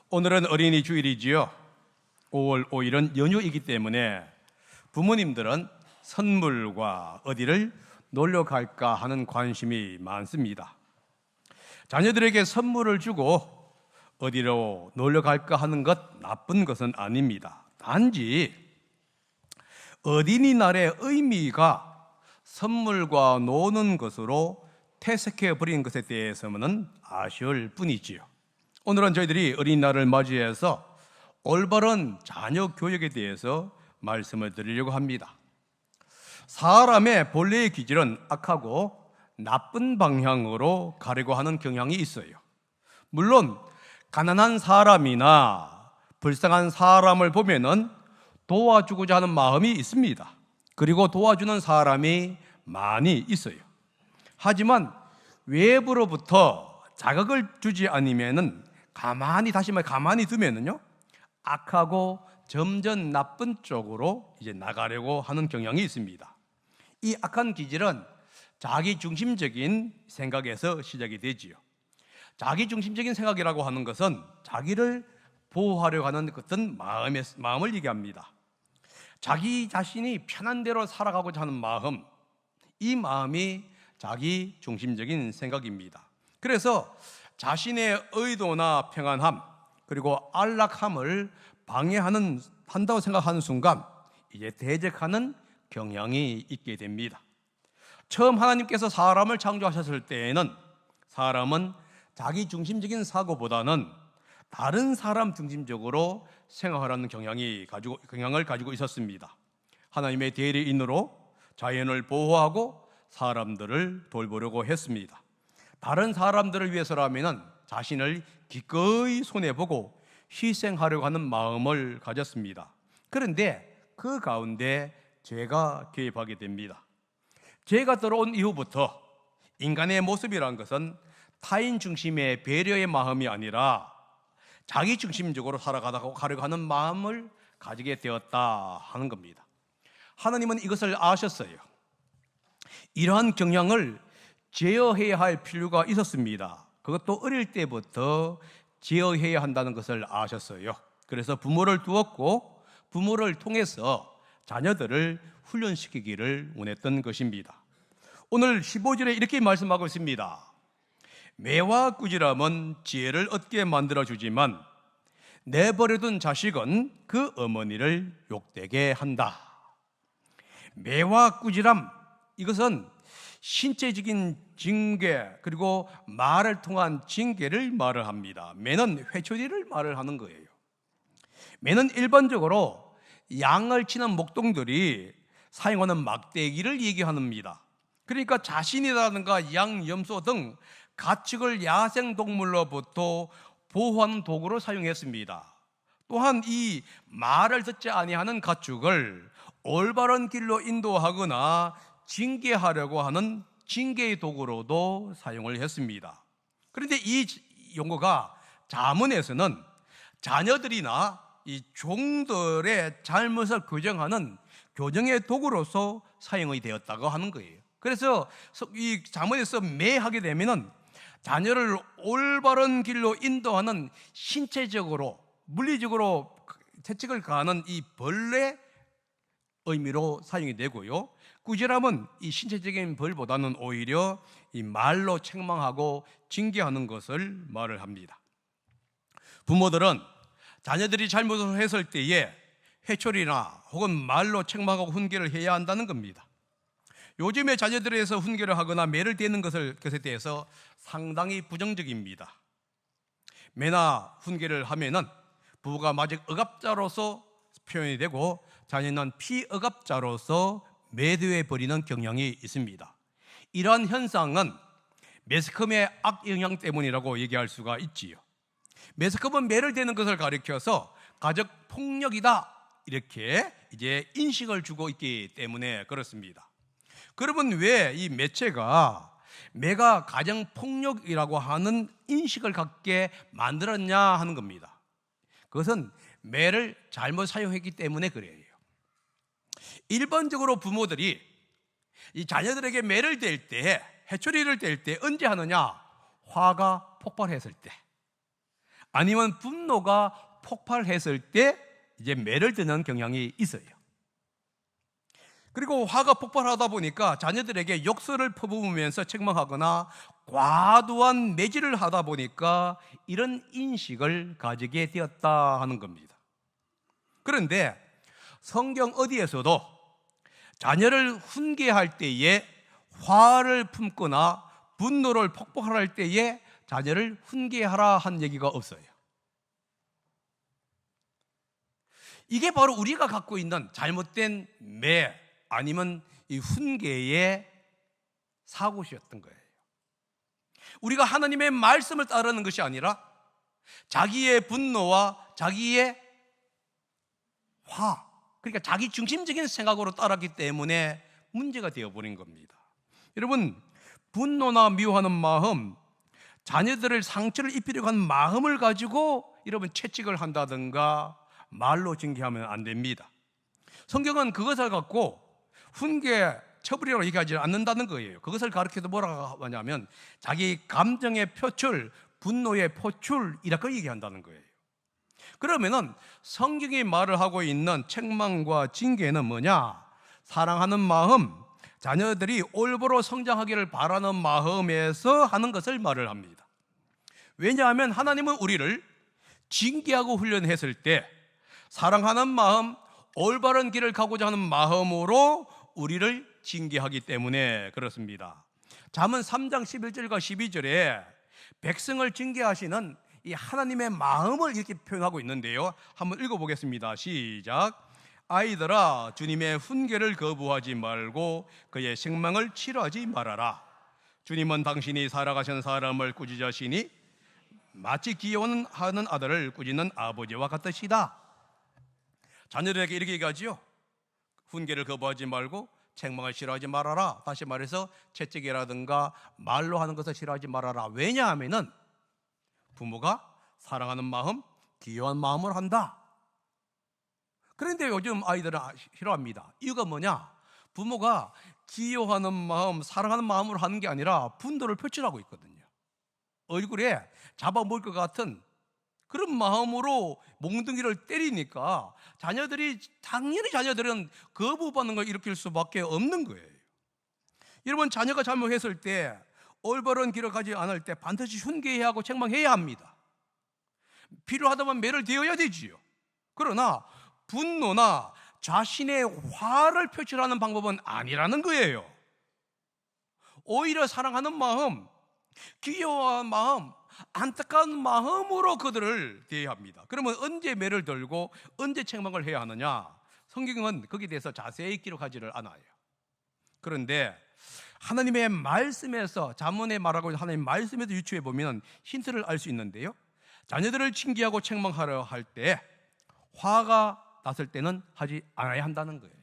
오늘은 어린이 주일이지요. 5월 5일은 연휴이기 때문에 부모님들은 선물과 어디를 놀러 갈까 하는 관심이 많습니다. 자녀들에게 선물을 주고 어디로 놀러 갈까 하는 것 나쁜 것은 아닙니다. 단지 어린이날의 의미가 선물과 노는 것으로 퇴색해 버린 것에 대해서는 아쉬울 뿐이지요. 오늘은 저희들이 어린이날을 맞이해서 올바른 자녀 교육에 대해서 말씀을 드리려고 합니다. 사람의 본래의 기질은 악하고 나쁜 방향으로 가려고 하는 경향이 있어요. 물론 가난한 사람이나 불쌍한 사람을 보면은 도와주고자 하는 마음이 있습니다. 그리고 도와주는 사람이 많이 있어요. 하지만 외부로부터 자극을 주지 않으면은 가만히 두면은요, 악하고 점점 나쁜 쪽으로 이제 나가려고 하는 경향이 있습니다. 이 악한 기질은 자기 중심적인 생각에서 시작이 되지요. 자기 중심적인 생각이라고 하는 것은 자기를 보호하려고 하는 어떤 마음을 얘기합니다. 자기 자신이 편한 대로 살아가고자 하는 마음, 이 마음이 자기 중심적인 생각입니다. 그래서 자신의 의도나 평안함 그리고 안락함을 한다고 생각하는 순간 이제 대적하는 경향이 있게 됩니다. 처음 하나님께서 사람을 창조하셨을 때에는 사람은 자기 중심적인 사고보다는 다른 사람 중심적으로 생각하라는 경향을 가지고 있었습니다. 하나님의 대리인으로 자연을 보호하고 사람들을 돌보려고 했습니다. 다른 사람들을 위해서라면 자신을 기꺼이 손해보고 희생하려고 하는 마음을 가졌습니다. 그런데 그 가운데 죄가 개입하게 됩니다. 죄가 들어온 이후부터 인간의 모습이란 것은 타인 중심의 배려의 마음이 아니라 자기 중심적으로 살아가려고 하는 마음을 가지게 되었다 하는 겁니다. 하나님은 이것을 아셨어요. 이러한 경향을 제어해야 할 필요가 있었습니다. 그것도 어릴 때부터 제어해야 한다는 것을 아셨어요. 그래서 부모를 두었고 부모를 통해서 자녀들을 훈련시키기를 원했던 것입니다. 오늘 15절에 이렇게 말씀하고 있습니다. 매와 꾸지람은 지혜를 얻게 만들어주지만 내버려둔 자식은 그 어머니를 욕되게 한다. 매와 꾸지람, 이것은 신체적인 징계 그리고 말을 통한 징계를 말을 합니다. 매는 회초리를 말을 하는 거예요. 매는 일반적으로 양을 치는 목동들이 사용하는 막대기를 얘기합니다. 그러니까 자신이라든가 양, 염소 등 가축을 야생동물로부터 보호하는 도구로 사용했습니다. 또한 이 말을 듣지 아니하는 가축을 올바른 길로 인도하거나 징계하려고 하는 징계의 도구로도 사용을 했습니다. 그런데 이 용어가 잠언에서는 자녀들이나 이 종들의 잘못을 교정하는 교정의 도구로서 사용이 되었다고 하는 거예요. 그래서 이 잠언에서 매하게 되면은 자녀를 올바른 길로 인도하는 신체적으로 물리적으로 채찍을 가하는 이 벌레 의미로 사용이 되고요. 꾸지람은 이 신체적인 벌보다는 오히려 이 말로 책망하고 징계하는 것을 말을 합니다. 부모들은 자녀들이 잘못을 했을 때에 회초리나 혹은 말로 책망하고 훈계를 해야 한다는 겁니다. 요즘에 자녀들에서 훈계를 하거나 매를 대는 것에 대해서 상당히 부정적입니다. 매나 훈계를 하면은 부부가 마치 억압자로서 표현이 되고 자녀는 피억압자로서 매도해 버리는 경향이 있습니다. 이러한 현상은 매스컴의 악영향 때문이라고 얘기할 수가 있지요. 매스컴은 매를 대는 것을 가리켜서 가족 폭력이다 이렇게 이제 인식을 주고 있기 때문에 그렇습니다. 그러면 왜 이 매체가 매가 가정 폭력이라고 하는 인식을 갖게 만들었냐 하는 겁니다. 그것은 매를 잘못 사용했기 때문에 그래요. 일반적으로 부모들이 이 자녀들에게 매를 댈 때, 해초리를 뗄 때 언제 하느냐? 화가 폭발했을 때, 아니면 분노가 폭발했을 때 이제 매를 드는 경향이 있어요. 그리고 화가 폭발하다 보니까 자녀들에게 욕설을 퍼부으면서 책망하거나 과도한 매질을 하다 보니까 이런 인식을 가지게 되었다 하는 겁니다. 그런데 성경 어디에서도 자녀를 훈계할 때에 화를 품거나 분노를 폭발할 때에 자녀를 훈계하라 한 얘기가 없어요. 이게 바로 우리가 갖고 있는 잘못된 매 아니면 이 훈계의 사고시였던 거예요. 우리가 하나님의 말씀을 따르는 것이 아니라 자기의 분노와 자기의 화, 그러니까 자기 중심적인 생각으로 따랐기 때문에 문제가 되어버린 겁니다. 여러분, 분노나 미워하는 마음, 자녀들을 상처를 입히려고 하는 마음을 가지고 여러분 채찍을 한다든가 말로 징계하면 안 됩니다. 성경은 그것을 갖고 훈계, 처벌이라고 얘기하지 않는다는 거예요. 그것을 가르쳐서 뭐라고 하냐면 자기 감정의 표출, 분노의 표출이라고 얘기한다는 거예요. 그러면은 성경이 말을 하고 있는 책망과 징계는 뭐냐? 사랑하는 마음, 자녀들이 올바로 성장하기를 바라는 마음에서 하는 것을 말을 합니다. 왜냐하면 하나님은 우리를 징계하고 훈련했을 때 사랑하는 마음, 올바른 길을 가고자 하는 마음으로 우리를 징계하기 때문에 그렇습니다. 잠언 3장 11절과 12절에 백성을 징계하시는 이 하나님의 마음을 이렇게 표현하고 있는데요. 한번 읽어보겠습니다. 시작. 아이들아, 주님의 훈계를 거부하지 말고 그의 책망을 싫어하지 말아라. 주님은 당신이 살아가신 사람을 꾸짖으시니 마치 귀여워하는 아들을 꾸짖는 아버지와 같으시다. 자녀들에게 이렇게 얘기하지요. 훈계를 거부하지 말고 책망을 싫어하지 말아라. 다시 말해서 채찍이라든가 말로 하는 것을 싫어하지 말아라. 왜냐하면은 부모가 사랑하는 마음, 귀여운 마음을 한다. 그런데 요즘 아이들은 싫어합니다. 이유가 뭐냐? 부모가 귀여워하는 마음, 사랑하는 마음으로 하는 게 아니라 분노를 표출하고 있거든요. 얼굴에 잡아먹을 것 같은 그런 마음으로 몽둥이를 때리니까 당연히 자녀들은 거부 반응을 일으킬 수밖에 없는 거예요. 여러분, 자녀가 잘못했을 때 올바른 길을 가지 않을 때 반드시 훈계해야 하고 책망해야 합니다. 필요하다면 매를 대어야 되지요. 그러나 분노나 자신의 화를 표출하는 방법은 아니라는 거예요. 오히려 사랑하는 마음, 귀여워하는 마음, 안타까운 마음으로 그들을 대해야 합니다. 그러면 언제 매를 들고 언제 책망을 해야 하느냐? 성경은 거기에 대해서 자세히 기록하지를 않아요. 그런데 하나님의 말씀에서, 잠언에 말하고 있는 하나님의 말씀에서 유추해 보면 힌트를 알 수 있는데요. 자녀들을 징계하고 책망하려 할 때 화가 났을 때는 하지 않아야 한다는 거예요.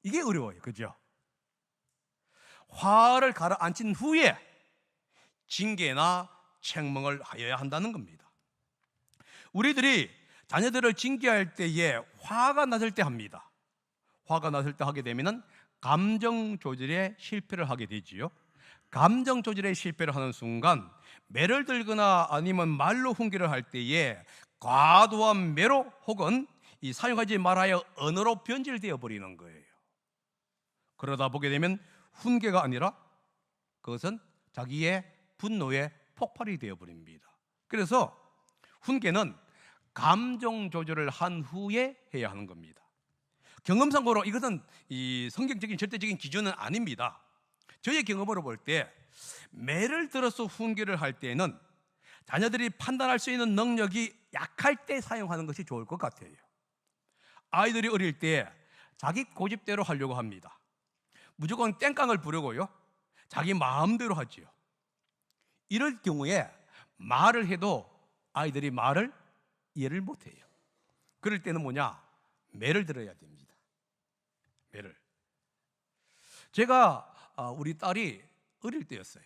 이게 어려워요. 그죠? 화를 가라앉힌 후에 징계나 책망을 하여야 한다는 겁니다. 우리들이 자녀들을 징계할 때에 화가 났을 때 합니다. 화가 났을 때 하게 되면은 감정 조절에 실패를 하게 되지요. 감정 조절에 실패를 하는 순간 매를 들거나 아니면 말로 훈계를 할 때에 과도한 매로 혹은 이 사용하지 말아야 언어로 변질되어 버리는 거예요. 그러다 보게 되면 훈계가 아니라 그것은 자기의 분노의 폭발이 되어 버립니다. 그래서 훈계는 감정 조절을 한 후에 해야 하는 겁니다. 경험상으로 이것은 이 성경적인 절대적인 기준은 아닙니다. 저의 경험으로 볼 때 매를 들어서 훈계를 할 때는 자녀들이 판단할 수 있는 능력이 약할 때 사용하는 것이 좋을 것 같아요. 아이들이 어릴 때 자기 고집대로 하려고 합니다. 무조건 땡깡을 부르고요, 자기 마음대로 하지요. 이럴 경우에 말을 해도 아이들이 말을 이해를 못해요. 그럴 때는 뭐냐? 매를 들어야 됩니다. 매를. 제가 우리 딸이 어릴 때였어요.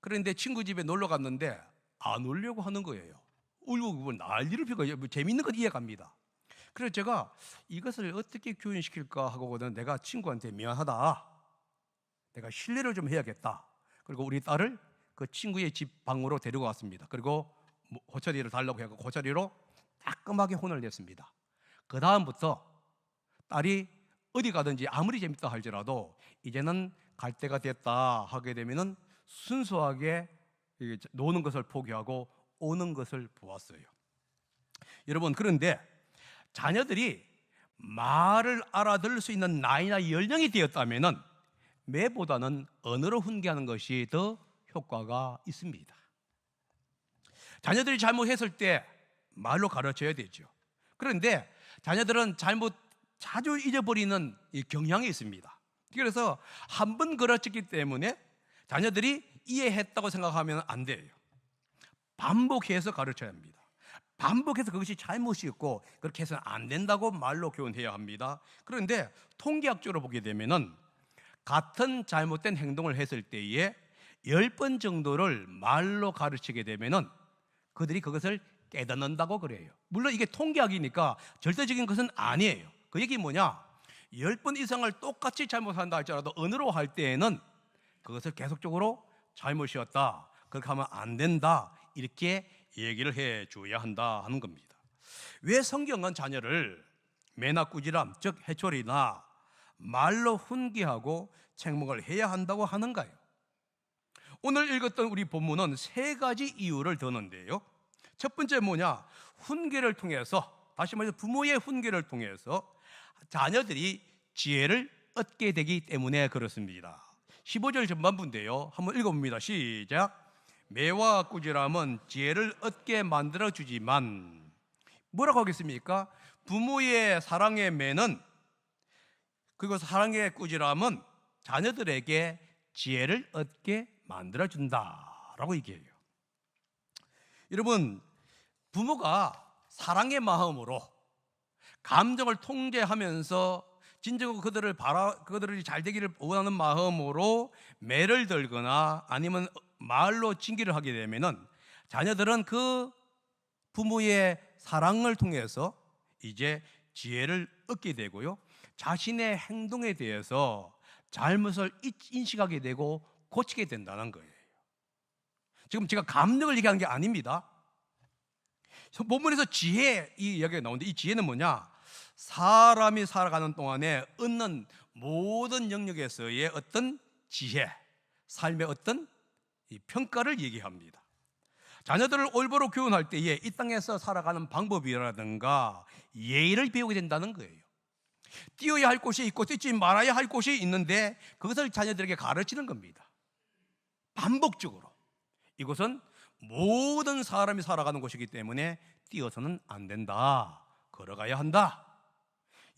그런데 친구 집에 놀러 갔는데 안 오려고 하는 거예요. 울고 난리를 피고 재밌는 건 이해갑니다. 그래서 제가 이것을 어떻게 교훈시킬까 하고는 내가 친구한테 미안하다, 내가 신뢰를 좀 해야겠다. 그리고 우리 딸을 그 친구의 집 방으로 데리고 왔습니다. 그리고 호철이를 달라고 해서 호철이로 따끔하게 혼을 냈습니다. 그 다음부터 딸이 어디 가든지 아무리 재밌다 할지라도 이제는 갈 때가 됐다 하게 되면은 순수하게 노는 것을 포기하고 오는 것을 보았어요. 여러분, 그런데 자녀들이 말을 알아들을 수 있는 나이나 연령이 되었다면은 매보다는 언어로 훈계하는 것이 더 효과가 있습니다. 자녀들이 잘못했을 때 말로 가르쳐야 되죠. 그런데 자녀들은 잘못 자주 잊어버리는 이 경향이 있습니다. 그래서 한 번 가르쳤기 때문에 자녀들이 이해했다고 생각하면 안 돼요. 반복해서 가르쳐야 합니다. 반복해서 그것이 잘못이었고 그렇게 해서는 안 된다고 말로 교훈해야 합니다. 그런데 통계학적으로 보게 되면은 같은 잘못된 행동을 했을 때에 10번 정도를 말로 가르치게 되면은 그들이 그것을 깨닫는다고 그래요. 물론 이게 통계학이니까 절대적인 것은 아니에요. 그 얘기 뭐냐? 10번 이상을 똑같이 잘못한다 할지라도 언어로 할 때에는 그것을 계속적으로 잘못이었다, 그렇게 하면 안 된다, 이렇게 얘기를 해줘야 한다 하는 겁니다. 왜 성경은 자녀를 매나 꾸지람, 즉 해초리나 말로 훈계하고 책망을 해야 한다고 하는가요? 오늘 읽었던 우리 본문은 3가지 이유를 드는데요. 첫 번째 뭐냐? 훈계를 통해서, 다시 말해서 부모의 훈계를 통해서 자녀들이 지혜를 얻게 되기 때문에 그렇습니다. 15절 전반부인데요, 한번 읽어봅니다. 시작. 매와 꾸지람은 지혜를 얻게 만들어주지만, 뭐라고 하겠습니까? 부모의 사랑의 매는, 그리고 사랑의 꾸지람은 자녀들에게 지혜를 얻게 만들어준다라고 얘기해요. 여러분, 부모가 사랑의 마음으로 감정을 통제하면서 진정으로 그들이 잘 되기를 원하는 마음으로 매를 들거나 아니면 말로 징계를 하게 되면은 자녀들은 그 부모의 사랑을 통해서 이제 지혜를 얻게 되고요, 자신의 행동에 대해서 잘못을 인식하게 되고 고치게 된다는 거예요. 지금 제가 감정을 얘기하는 게 아닙니다. 본문에서 지혜 이 이야기가 나오는데, 이 지혜는 뭐냐? 사람이 살아가는 동안에 얻는 모든 영역에서의 어떤 지혜, 삶의 어떤 이 평가를 얘기합니다. 자녀들을 올바로 교훈할 때에 이 땅에서 살아가는 방법이라든가 예의를 배우게 된다는 거예요. 뛰어야 할 곳이 있고 뛰지 말아야 할 곳이 있는데 그것을 자녀들에게 가르치는 겁니다. 반복적으로. 이곳은 모든 사람이 살아가는 곳이기 때문에 뛰어서는 안 된다, 걸어가야 한다.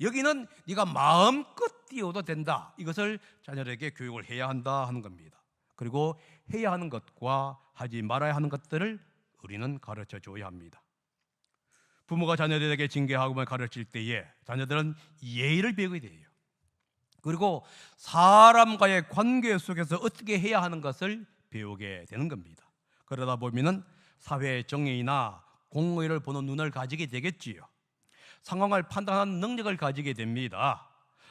여기는 네가 마음껏 뛰어도 된다. 이것을 자녀들에게 교육을 해야 한다 하는 겁니다. 그리고 해야 하는 것과 하지 말아야 하는 것들을 우리는 가르쳐 줘야 합니다. 부모가 자녀들에게 징계하고 가르칠 때에 자녀들은 예의를 배우게 돼요. 그리고 사람과의 관계 속에서 어떻게 해야 하는 것을 배우게 되는 겁니다. 그러다 보면은 사회의 정의나 공의를 보는 눈을 가지게 되겠지요. 상황을 판단하는 능력을 가지게 됩니다.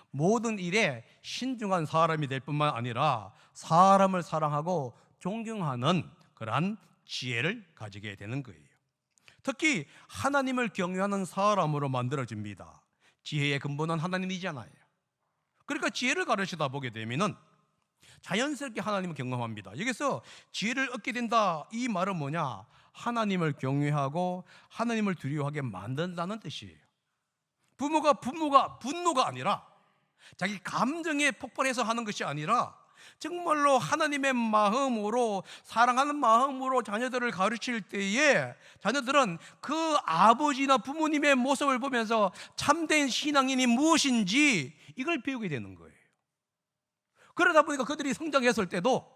모든 일에 신중한 사람이 될 뿐만 아니라 사람을 사랑하고 존경하는 그러한 지혜를 가지게 되는 거예요. 특히 하나님을 경외하는 사람으로 만들어집니다. 지혜의 근본은 하나님이잖아요. 그러니까 지혜를 가르치다 보게 되면은 자연스럽게 하나님을 경험합니다. 여기서 지혜를 얻게 된다, 이 말은 뭐냐? 하나님을 경외하고 하나님을 두려워하게 만든다는 뜻이에요. 부모가 분노가 아니라 자기 감정에 폭발해서 하는 것이 아니라 정말로 하나님의 마음으로, 사랑하는 마음으로 자녀들을 가르칠 때에 자녀들은 그 아버지나 부모님의 모습을 보면서 참된 신앙인이 무엇인지 이걸 배우게 되는 거예요. 그러다 보니까 그들이 성장했을 때도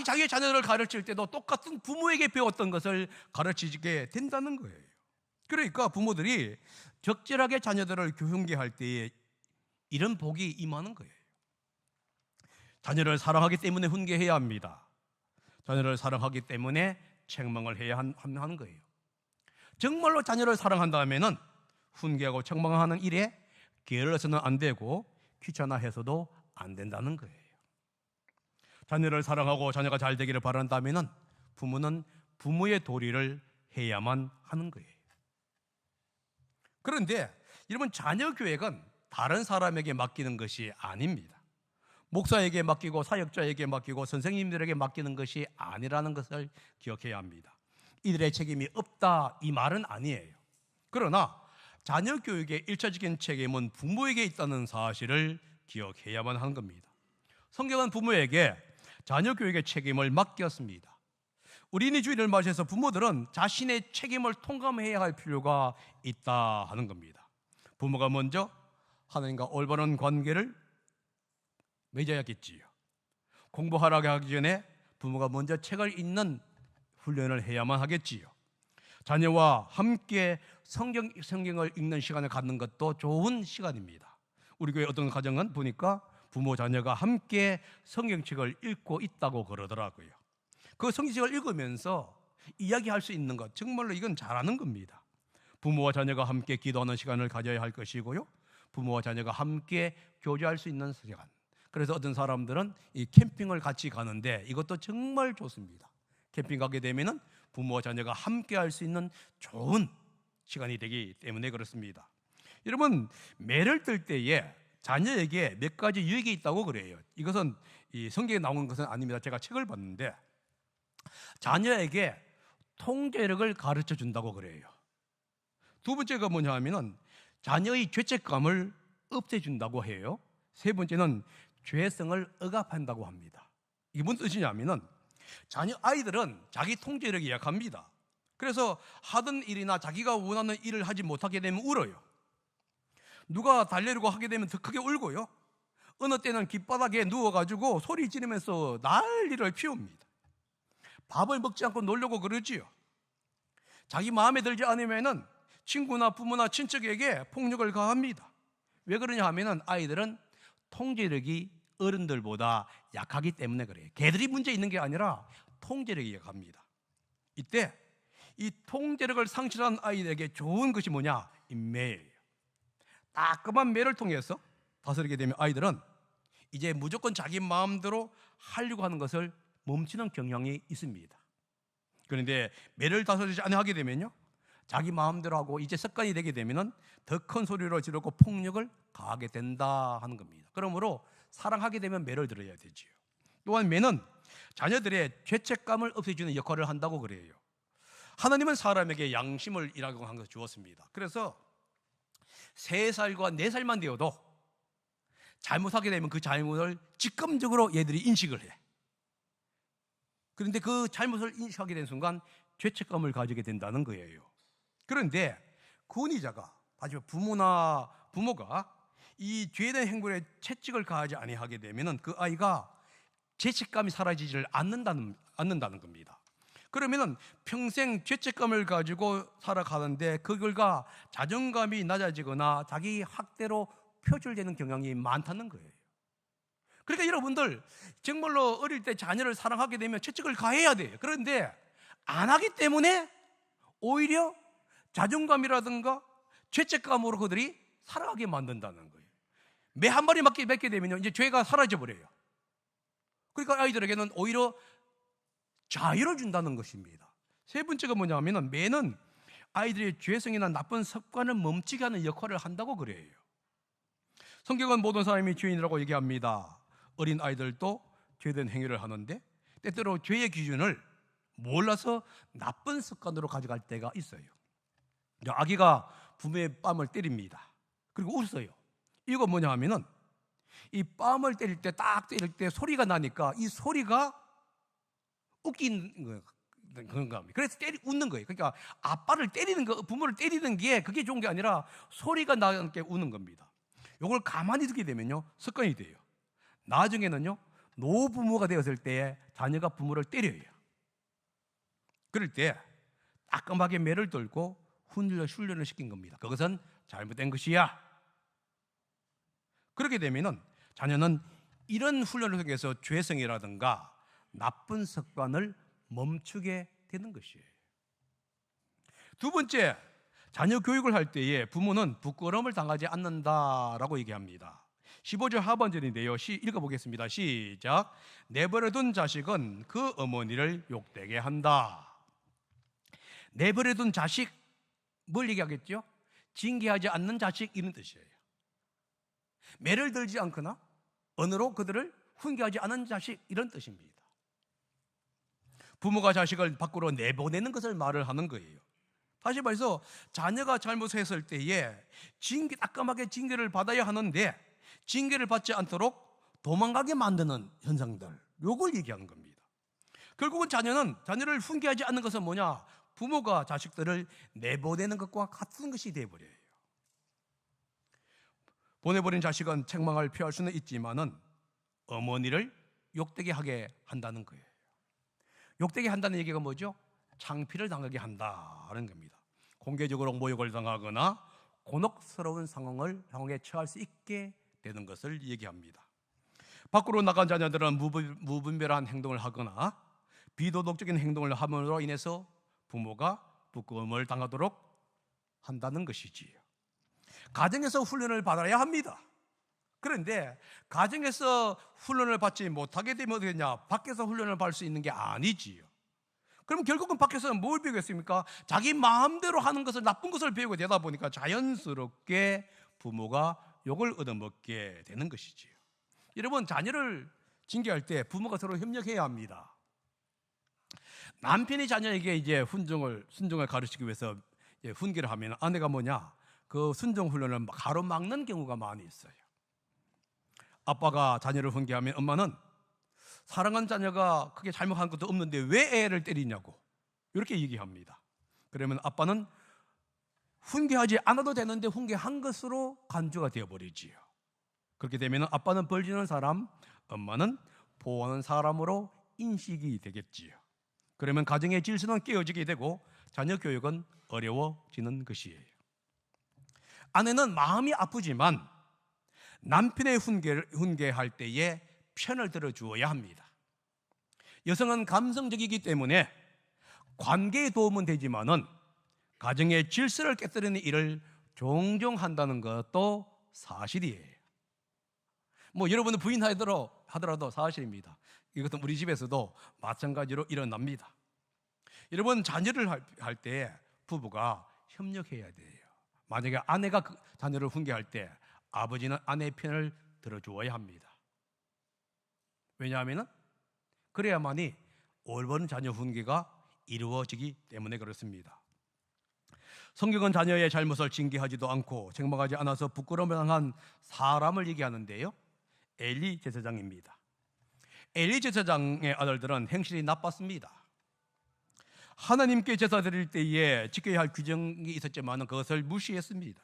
자기의 자녀들을 가르칠 때도 똑같은 부모에게 배웠던 것을 가르치게 된다는 거예요. 그러니까 부모들이 적절하게 자녀들을 교훈계할 때에 이런 복이 임하는 거예요. 자녀를 사랑하기 때문에 훈계해야 합니다. 자녀를 사랑하기 때문에 책망을 해야 하는 거예요. 정말로 자녀를 사랑한다면은 훈계하고 책망하는 일에 게을러서는 안 되고 귀찮아해서도 안 된다는 거예요. 자녀를 사랑하고 자녀가 잘 되기를 바란다면은 부모는 부모의 도리를 해야만 하는 거예요. 그런데 여러분, 자녀 교육은 다른 사람에게 맡기는 것이 아닙니다. 목사에게 맡기고 사역자에게 맡기고 선생님들에게 맡기는 것이 아니라는 것을 기억해야 합니다. 이들의 책임이 없다, 이 말은 아니에요. 그러나 자녀 교육의 일차적인 책임은 부모에게 있다는 사실을 기억해야만 하는 겁니다. 성경은 부모에게 자녀 교육의 책임을 맡겼습니다. 우리 주일을 맞이해서 부모들은 자신의 책임을 통감해야 할 필요가 있다 하는 겁니다. 부모가 먼저 하나님과 올바른 관계를 맺어야겠지요. 공부하라고 하기 전에 부모가 먼저 책을 읽는 훈련을 해야만 하겠지요. 자녀와 함께 성경을 읽는 시간을 갖는 것도 좋은 시간입니다. 우리 교회 어떤 가정은 보니까 부모 자녀가 함께 성경책을 읽고 있다고 그러더라고요. 그 성경책을 읽으면서 이야기할 수 있는 것, 정말로 이건 잘하는 겁니다. 부모와 자녀가 함께 기도하는 시간을 가져야 할 것이고요, 부모와 자녀가 함께 교제할 수 있는 시간. 그래서 어떤 사람들은 이 캠핑을 같이 가는데 이것도 정말 좋습니다. 캠핑 가게 되면은 부모와 자녀가 함께 할 수 있는 좋은 시간이 되기 때문에 그렇습니다. 여러분, 매를 뜰 때에 자녀에게 몇 가지 유익이 있다고 그래요. 이것은 이 성경에 나오는 것은 아닙니다. 제가 책을 봤는데 자녀에게 통제력을 가르쳐 준다고 그래요. 두 번째가 뭐냐 하면은 자녀의 죄책감을 없애준다고 해요. 세 번째는 죄성을 억압한다고 합니다. 이게 무슨 뜻이냐면은 아이들은 자기 통제력이 약합니다. 그래서 하던 일이나 자기가 원하는 일을 하지 못하게 되면 울어요. 누가 달래려고 하게 되면 더 크게 울고요. 어느 때는 깃바닥에 누워가지고 소리 지르면서 난리를 피웁니다. 밥을 먹지 않고 놀려고 그러지요. 자기 마음에 들지 않으면은 친구나 부모나 친척에게 폭력을 가합니다. 왜 그러냐 하면은 아이들은 통제력이 어른들보다 약하기 때문에 그래요. 걔들이 문제 있는 게 아니라 통제력이 약합니다. 이때 이 통제력을 상실한 아이들에게 좋은 것이 뭐냐? 이 매예요. 따끔한 매를 통해서 다스리게 되면 아이들은 이제 무조건 자기 마음대로 하려고 하는 것을 멈추는 경향이 있습니다. 그런데 매를 다스리지 않게 되면요, 자기 마음대로 하고 이제 습관이 되게 되면은 더 큰 소리로 지르고 폭력을 가하게 된다 하는 겁니다. 그러므로 사랑하게 되면 매를 들어야 되지요. 또한 매는 자녀들의 죄책감을 없애주는 역할을 한다고 그래요. 하나님은 사람에게 양심을 이라고 한 것을 주었습니다. 그래서 3살과 4살만 되어도 잘못하게 되면 그 잘못을 직감적으로 얘들이 인식을 해. 그런데 그 잘못을 인식하게 된 순간 죄책감을 가지게 된다는 거예요. 그런데 권위자가, 다시 부모가 이 죄된 행동에 채찍을 가하지 아니하게 되면은 그 아이가 죄책감이 사라지지를 않는다는 겁니다. 그러면은 평생 죄책감을 가지고 살아가는데 그 결과 자존감이 낮아지거나 자기 학대로 표출되는 경향이 많다는 거예요. 그러니까 여러분들 정말로 어릴 때 자녀를 사랑하게 되면 채찍을 가해야 돼요. 그런데 안 하기 때문에 오히려 자존감이라든가 죄책감으로 그들이 살아가게 만든다는 거예요. 매 한 마리 맺게 되면요, 이제 죄가 사라져 버려요. 그러니까 아이들에게는 오히려 자유를 준다는 것입니다. 세 번째가 뭐냐 하면 매는 아이들의 죄성이나 나쁜 습관을 멈추게 하는 역할을 한다고 그래요. 성경은 모든 사람이 죄인이라고 얘기합니다. 어린 아이들도 죄된 행위를 하는데 때때로 죄의 기준을 몰라서 나쁜 습관으로 가져갈 때가 있어요. 아기가 부모의 뺨을 때립니다. 그리고 웃어요. 이거 뭐냐 하면은 이 뺨을 때릴 때, 딱 때릴 때 소리가 나니까 이 소리가 웃긴 그런가 합니다. 그래서 웃는 거예요. 그러니까 아빠를 때리는 거, 부모를 때리는 게 그게 좋은 게 아니라 소리가 나게 우는 겁니다. 이걸 가만히 두게 되면요, 습관이 돼요. 나중에는요, 노부모가 되었을 때 자녀가 부모를 때려요. 그럴 때 따끔하게 매를 들고 훈련을 시킨 겁니다. 그것은 잘못된 것이야. 그렇게 되면은 자녀는 이런 훈련을 통해서 죄성이라든가 나쁜 습관을 멈추게 되는 것이에요. 두 번째, 자녀 교육을 할 때에 부모는 부끄러움을 당하지 않는다라고 얘기합니다. 15절 하반절인데요, 읽어보겠습니다. 시작. 내버려둔 자식은 그 어머니를 욕되게 한다. 내버려둔 자식, 뭘 얘기하겠죠? 징계하지 않는 자식, 이런 뜻이에요. 매를 들지 않거나 언어로 그들을 훈계하지 않은 자식, 이런 뜻입니다. 부모가 자식을 밖으로 내보내는 것을 말을 하는 거예요. 다시 말해서 자녀가 잘못했을 때에 따끔하게 징계를 받아야 하는데 징계를 받지 않도록 도망가게 만드는 현상들, 요걸 얘기하는 겁니다. 결국은 자녀를 훈계하지 않는 것은 뭐냐? 부모가 자식들을 내보내는 것과 같은 것이 되어버려요. 보내버린 자식은 책망을 피할 수는 있지만은 어머니를 욕되게 하게 한다는 거예요. 욕되게 한다는 얘기가 뭐죠? 창피를 당하게 한다는 겁니다. 공개적으로 모욕을 당하거나 곤혹스러운 상황에 처할 수 있게 되는 것을 얘기합니다. 밖으로 나간 자녀들은 무분별한 행동을 하거나 비도덕적인 행동을 함으로 인해서 부모가 부끄러움을 당하도록 한다는 것이지요. 가정에서 훈련을 받아야 합니다. 그런데 가정에서 훈련을 받지 못하게 되면 어떻게 되냐? 밖에서 훈련을 받을 수 있는 게 아니지요. 그럼 결국은 밖에서는 뭘 배우겠습니까? 자기 마음대로 하는 것을, 나쁜 것을 배우게 되다 보니까 자연스럽게 부모가 욕을 얻어먹게 되는 것이지요. 여러분, 자녀를 징계할 때 부모가 서로 협력해야 합니다. 남편이 자녀에게 이제 순종을 가르치기 위해서 훈계를 하면 아내가 뭐냐? 그 순종 훈련을 가로막는 경우가 많이 있어요. 아빠가 자녀를 훈계하면 엄마는 사랑하는 자녀가 크게 잘못한 것도 없는데 왜 애를 때리냐고 이렇게 얘기합니다. 그러면 아빠는 훈계하지 않아도 되는데 훈계한 것으로 간주가 되어버리지요. 그렇게 되면 아빠는 벌 주는 사람, 엄마는 보호하는 사람으로 인식이 되겠지요. 그러면 가정의 질서는 깨어지게 되고 자녀 교육은 어려워지는 것이에요. 아내는 마음이 아프지만 남편의 훈계할 때에 편을 들어주어야 합니다. 여성은 감성적이기 때문에 관계에 도움은 되지만은 가정의 질서를 깨뜨리는 일을 종종 한다는 것도 사실이에요. 여러분은 부인하더라도 사실입니다. 이것은 우리 집에서도 마찬가지로 일어납니다. 여러분, 자녀를 할 때 부부가 협력해야 돼요. 만약에 아내가 자녀를 훈계할 때 아버지는 아내의 편을 들어주어야 합니다. 왜냐하면 그래야만이 올바른 자녀 훈계가 이루어지기 때문에 그렇습니다. 성경은 자녀의 잘못을 징계하지도 않고 책망하지 않아서 부끄러움을 당한 사람을 얘기하는데요, 엘리 제사장입니다. 엘리 제사장의 아들들은 행실이 나빴습니다. 하나님께 제사 드릴 때에 지켜야 할 규정이 있었지만 그것을 무시했습니다.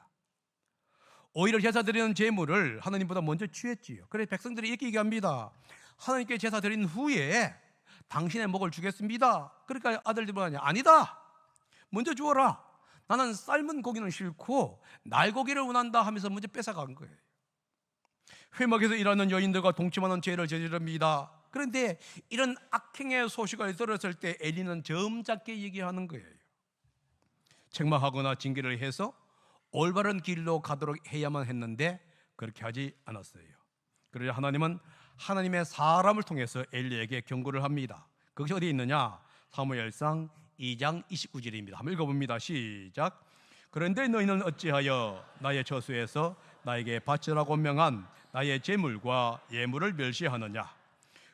오히려 제사 드리는 제물을 하나님보다 먼저 취했지요. 그래서 백성들이 이렇게 얘기합니다. 하나님께 제사 드린 후에 당신의 목을 주겠습니다. 그러니까 아들들이 뭐하냐? 아니다, 먼저 주어라. 나는 삶은 고기는 싫고 날고기를 원한다 하면서 먼저 뺏어간 거예요. 회막에서 일하는 여인들과 동침하는 죄를 저지릅니다. 그런데 이런 악행의 소식을 들었을 때 엘리는 점잖게 얘기하는 거예요. 책망하거나 징계를 해서 올바른 길로 가도록 해야만 했는데 그렇게 하지 않았어요. 그러자 하나님은 하나님의 사람을 통해서 엘리에게 경고를 합니다. 그것이 어디에 있느냐? 사무엘상 2장 29절입니다. 한번 읽어봅니다. 시작. 그런데 너희는 어찌하여 나의 저수에서 나에게 바치라고 명한 나의 제물과 예물을 멸시하느냐?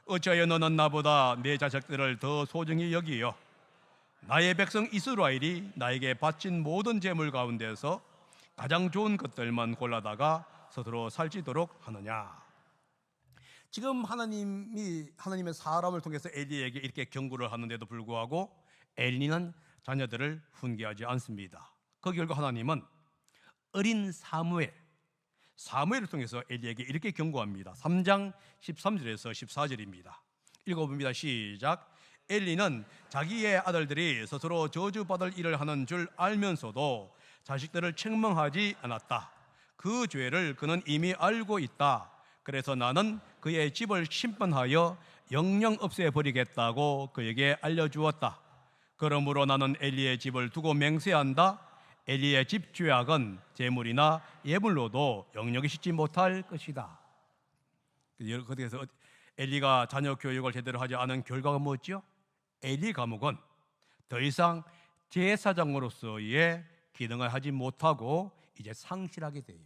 어찌하여 너는 나보다 내 자식들을 더 소중히 여기요? 나의 백성 이스라엘이 나에게 바친 모든 제물 가운데서 가장 좋은 것들만 골라다가 스스로 살찌도록 하느냐? 지금 하나님의 사람을 통해서 엘리에게 이렇게 경고를 하는데도 불구하고 엘리는 자녀들을 훈계하지 않습니다. 그 결과 하나님은 어린 사무엘을 통해서 엘리에게 이렇게 경고합니다. 3장 13절에서 14절입니다. 읽어봅니다. 시작. 엘리는 자기의 아들들이 스스로 저주받을 일을 하는 줄 알면서도 자식들을 책망하지 않았다. 그 죄를 그는 이미 알고 있다. 그래서 나는 그의 집을 심판하여 영영 없애버리겠다고 그에게 알려주었다. 그러므로 나는 엘리의 집을 두고 맹세한다. 엘리의 집 죄악은 제물이나 예물로도 영영히 씻지 못할 것이다. 그래서 엘리가 자녀 교육을 제대로 하지 않은 결과가 뭐였죠? 엘리 가족은 더 이상 제사장으로서의 기능을 하지 못하고 이제 상실하게 돼요.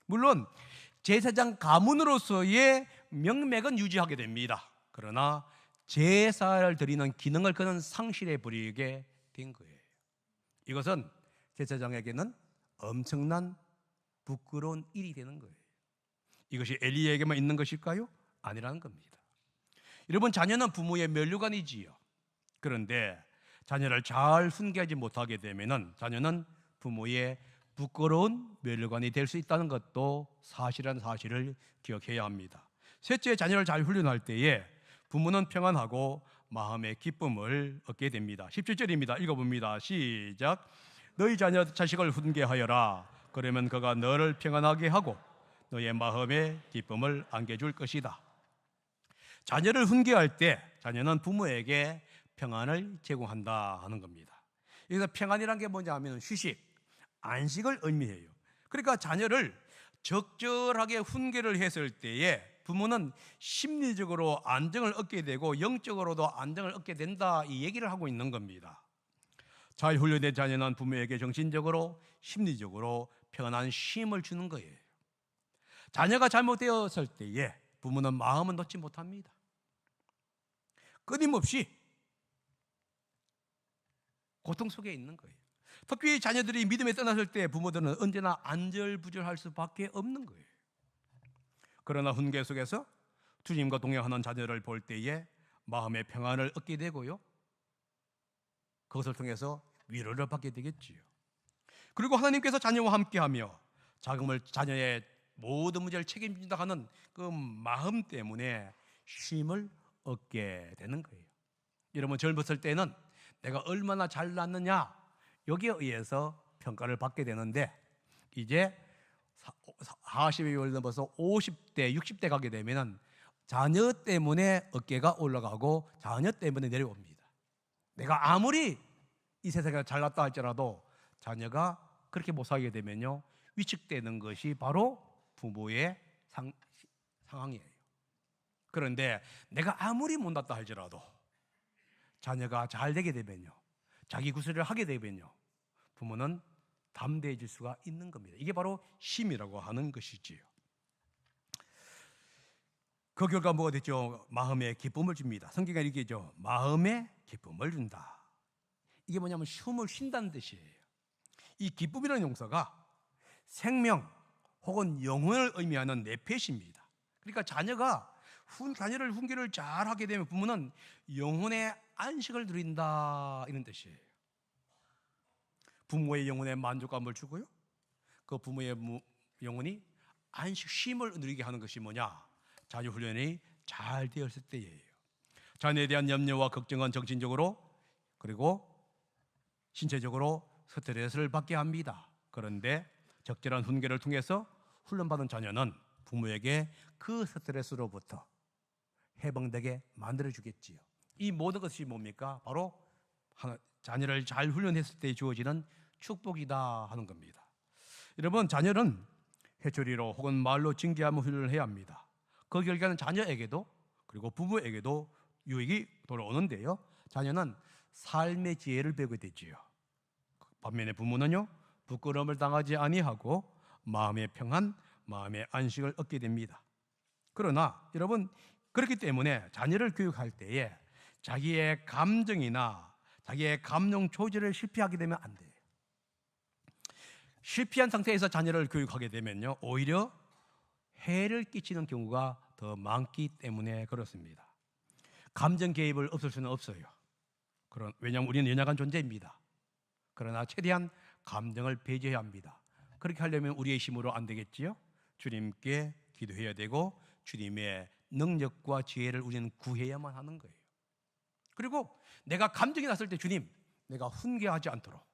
물론 제사장 가문으로서의 명맥은 유지하게 됩니다. 그러나 제사를 드리는 기능을 그는 상실해 버리게 된 거예요. 이것은 제사장에게는 엄청난 부끄러운 일이 되는 거예요. 이것이 엘리에게만 있는 것일까요? 아니라는 겁니다. 여러분, 자녀는 부모의 면류관이지요. 그런데 자녀를 잘 훈계하지 못하게 되면은 자녀는 부모의 부끄러운 면류관이 될 수 있다는 것도 사실이라는 사실을 기억해야 합니다. 셋째, 자녀를 잘 훈련할 때에 부모는 평안하고 마음의 기쁨을 얻게 됩니다. 17절입니다. 읽어봅니다. 시작. 너희 자식을 훈계하여라. 그러면 그가 너를 평안하게 하고 너의 마음의 기쁨을 안겨줄 것이다. 자녀를 훈계할 때 자녀는 부모에게 평안을 제공한다 하는 겁니다. 여기서 평안이란 게 뭐냐 하면 휴식, 안식을 의미해요. 그러니까 자녀를 적절하게 훈계를 했을 때에 부모는 심리적으로 안정을 얻게 되고 영적으로도 안정을 얻게 된다, 이 얘기를 하고 있는 겁니다. 잘 훈련된 자녀는 부모에게 정신적으로 심리적으로 편안한 쉼을 주는 거예요. 자녀가 잘못되었을 때에 부모는 마음은 놓지 못합니다. 끊임없이 고통 속에 있는 거예요. 특히 자녀들이 믿음에 떠났을 때 부모들은 언제나 안절부절할 수밖에 없는 거예요. 그러나 훈계 속에서 주님과 동행하는 자녀를 볼 때에 마음의 평안을 얻게 되고요, 그것을 통해서 위로를 받게 되겠지요. 그리고 하나님께서 자녀와 함께하며 자녀의 모든 문제를 책임진다 하는 그 마음 때문에 쉼을 얻게 되는 거예요. 여러분, 젊었을 때는 내가 얼마나 잘났느냐 여기에 의해서 평가를 받게 되는데 이제 40이 넘어서 50대, 60대 가게 되면 자녀 때문에 어깨가 올라가고 자녀 때문에 내려옵니다. 내가 아무리 이 세상에 잘났다 할지라도 자녀가 그렇게 못 살게 되면요, 위축되는 것이 바로 부모의 상황이에요. 그런데 내가 아무리 못났다 할지라도 자녀가 잘 되게 되면요, 자기 구슬을 하게 되면요, 부모는 담대해질 수가 있는 겁니다. 이게 바로 쉼이라고 하는 것이지요. 그 결과 뭐가 됐죠? 마음의 기쁨을 줍니다. 성경에 이렇게 있죠. 마음의 기쁨을 준다. 이게 뭐냐면 숨을 쉰다는 뜻이에요. 이 기쁨이라는 용사가 생명 혹은 영혼을 의미하는 네페시입니다. 그러니까 자녀를 훈계를 잘 하게 되면 부모는 영혼의 안식을 누린다, 이런 뜻이에요. 부모의 영혼에 만족감을 주고요, 그 부모의 영혼이 안식, 쉼을 누리게 하는 것이 뭐냐? 자녀 훈련이 잘 되었을 때예요. 자녀에 대한 염려와 걱정은 정신적으로 그리고 신체적으로 스트레스를 받게 합니다. 그런데 적절한 훈계를 통해서 훈련받은 자녀는 부모에게 그 스트레스로부터 해방되게 만들어주겠지요. 이 모든 것이 뭡니까? 바로 자녀를 잘 훈련했을 때 주어지는 축복이다 하는 겁니다. 여러분, 자녀는 회초리로 혹은 말로 징계하며 훈련을 해야 합니다. 그 결과는 자녀에게도 그리고 부모에게도 유익이 돌아오는데요, 자녀는 삶의 지혜를 배우게 되지요. 반면에 부모는요, 부끄러움을 당하지 아니하고 마음의 평안, 마음의 안식을 얻게 됩니다. 그러나 여러분, 그렇기 때문에 자녀를 교육할 때에 자기의 감정이나 자기의 감정 조절을 실패하게 되면 안 돼요. 실패한 상태에서 자녀를 교육하게 되면요, 오히려 해를 끼치는 경우가 더 많기 때문에 그렇습니다. 감정 개입을 없앨 수는 없어요. 왜냐하면 우리는 연약한 존재입니다. 그러나 최대한 감정을 배제해야 합니다. 그렇게 하려면 우리의 힘으로 안 되겠지요. 주님께 기도해야 되고 주님의 능력과 지혜를 우리는 구해야만 하는 거예요. 그리고 내가 감정이 났을 때 주님, 내가 훈계하지 않도록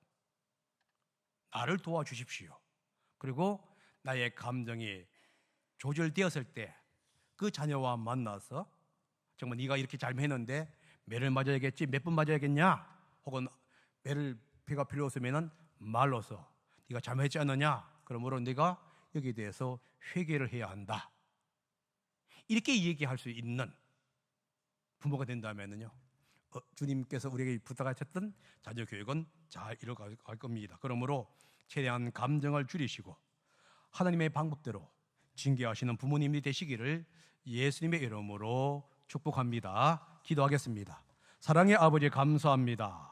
나를 도와주십시오. 그리고 나의 감정이 조절되었을 때 그 자녀와 만나서 정말 네가 이렇게 잘못했는데 매를 맞아야겠지, 몇 번 맞아야겠냐, 혹은 배가 필요 없으면 말로서 네가 잘못했지 않느냐, 그러므로 네가 여기에 대해서 회개를 해야 한다, 이렇게 얘기할 수 있는 부모가 된다면요, 주님께서 우리에게 부탁하셨던 자녀 교육은 잘 이뤄갈 겁니다. 그러므로 최대한 감정을 줄이시고 하나님의 방법대로 징계하시는 부모님이 되시기를 예수님의 이름으로 축복합니다. 기도하겠습니다. 사랑의 아버지 감사합니다.